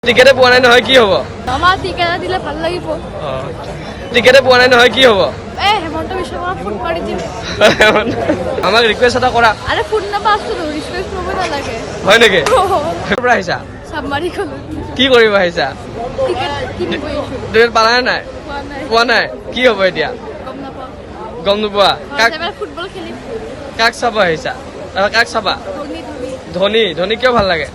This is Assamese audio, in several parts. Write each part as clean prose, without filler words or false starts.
টিকেটে পোৱা নাই নহয় কি হ'ব? আমাৰ টিকেট দিলে ভাল লাগিব। টিকেটে পোৱা নাই নহয় কি হ'ব? হেমন্ত বিশ্ব শৰ্মা ফোন কৰি দিম। আমাক ৰিকুৱেষ্ট এটা কৰা। আৰে ফোন নাম্বাৰ আছো ৰিকুৱেষ্ট কৰিব নালাগে। হয় নেকি? ক'ৰ পৰা আহিছা? চাবমাৰি কলো। কি কৰিব আহিছা? টিকেট কিনিব আহিছো। টিকেট পালানে নাই? পোৱা নাই। পোৱা নাই? কি হ'ব এতিয়া? গম নাপাওঁ। গম নোপোৱা? এবাৰ ফুটবল খেলিম। কাক চাব আহিছা? কাক চাবা? ধনী। ধনী কিয় ভাল লাগে?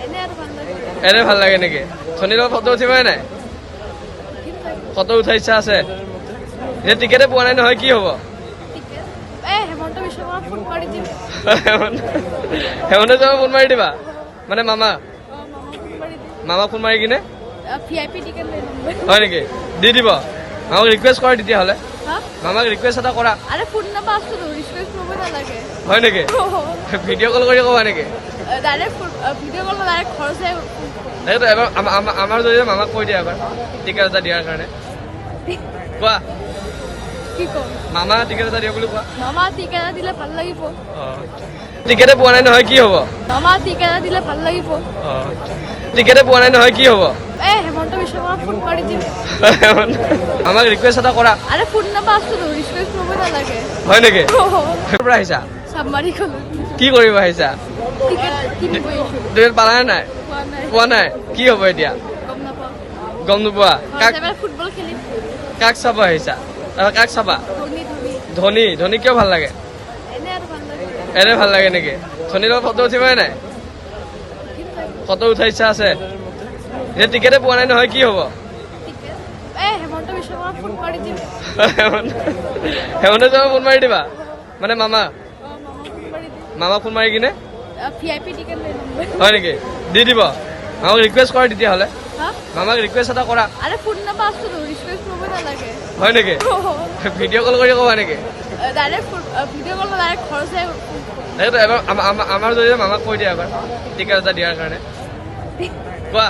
এনে আৰু ভাল লাগে। এনে ভাল লাগে নেকি? ধনীৰ লগত ফটো উঠিবই নাই? ফটো উঠাৰ ইচ্ছা আছে? এতিয়া টিকেটে পোৱা নাই নহয় কি হ'ব? টিকেট হেমন্ত বিশ্ব শৰ্মা ফোন কৰি দিম। হেমন্ত শৰ্মা ফোন মাৰি দিবা? মানে মামা মামা ফোন কৰি দিম। মামা ফোন মাৰি কিনে VIP টিকেট লৈ ল'ম। হয় নেকি? দি দিব? মামাক ৰিকুৱেষ্ট কৰা তেতিয়াহ'লে। হা? মামাক ৰিকুৱেষ্ট এটা কৰা। আৰে ফোন নাম্বাৰ আছো ৰিকুৱেষ্ট কৰিব নালাগে। হয় নেকি? ভিডিঅ' কল কৰি ক'বা নেকি? ডাইৰেক্ট ভিডিঅ' কল ডাইৰেক্ট ঘৰছে। সেইটো এবাৰ আমাৰ জৰিয়তে মামাক কৈ দিয়া এবাৰ টিকেট এটা দিয়াৰ কাৰণে। কোৱা কি কম? মামা টিকেট এটা দিয়া বুলি কোৱা। মামা টিকেট দিলে ভাল লাগিব। টিকেটে পোৱা নাই নহয় কি হ'ব? মামা টিকেট দিলে ভাল লাগিব। টিকেটে পোৱা নাই নহয় কি হ'ব? হেমন্ত বিশ্ব শৰ্মা ফোন কৰি দিম। আমাক ৰিকুৱেষ্ট এটা কৰা। আৰে ফোন নাম্বাৰ আছো ৰিকুৱেষ্ট কৰিব নালাগে। হয় নেকি? ক'ৰ পৰা আহিছা? চাবমাৰি কলো। কি কৰিব আহিছা? টিকেট কিনিব আহিছো। টিকেট পালানে নাই? পোৱা নাই। পোৱা নাই? কি হ'ব এতিয়া? গম নাপাওঁ। গম নোপোৱা? এবাৰ ফুটবল খেলিম। কাক চাব আহিছা? কাক চাবা? ধনী। ধনী কিয় ভাল লাগে? এনে আৰু ভাল লাগে। এনে ভাল লাগে নেকি? ধনীৰ লগত ফটো উঠিবই নাই? ফটো উঠাৰ ইচ্ছা আছে? এতিয়া টিকেটে পোৱা নাই নহয় কি হ'ব? টিকেট হেমন্ত বিশ্ব শৰ্মা ফোন কৰি দিম। হেমন্ত শৰ্মা ফোন মাৰি দিবা? মানে মামা মামা ফোন কৰি দিম। মামা ফোন মাৰি কিনে VIP টিকেট লৈ ল'ম। হয় নেকি? দি দিব? মামাক ৰিকুৱেষ্ট কৰা তেতিয়াহ'লে। হা? মামাক ৰিকুৱেষ্ট এটা কৰা। আৰে ফোন নাম্বাৰ আছো ৰিকুৱেষ্ট কৰিব নালাগে। হয় নেকি? ভিডিঅ' কল কৰি ক'বা নেকি? ডাইৰেক্ট ভিডিঅ' কল ডাইৰেক্ট ঘৰছে। সেইটো এবাৰ আমাৰ জৰিয়তে মামাক কৈ দিয়া এবাৰ টিকেট এটা দিয়াৰ কাৰণে। কোৱা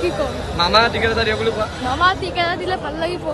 কি কম? মামা টিকেট এটা দিয়া বুলি কোৱা। মামা টিকেট দিলে ভাল লাগিব।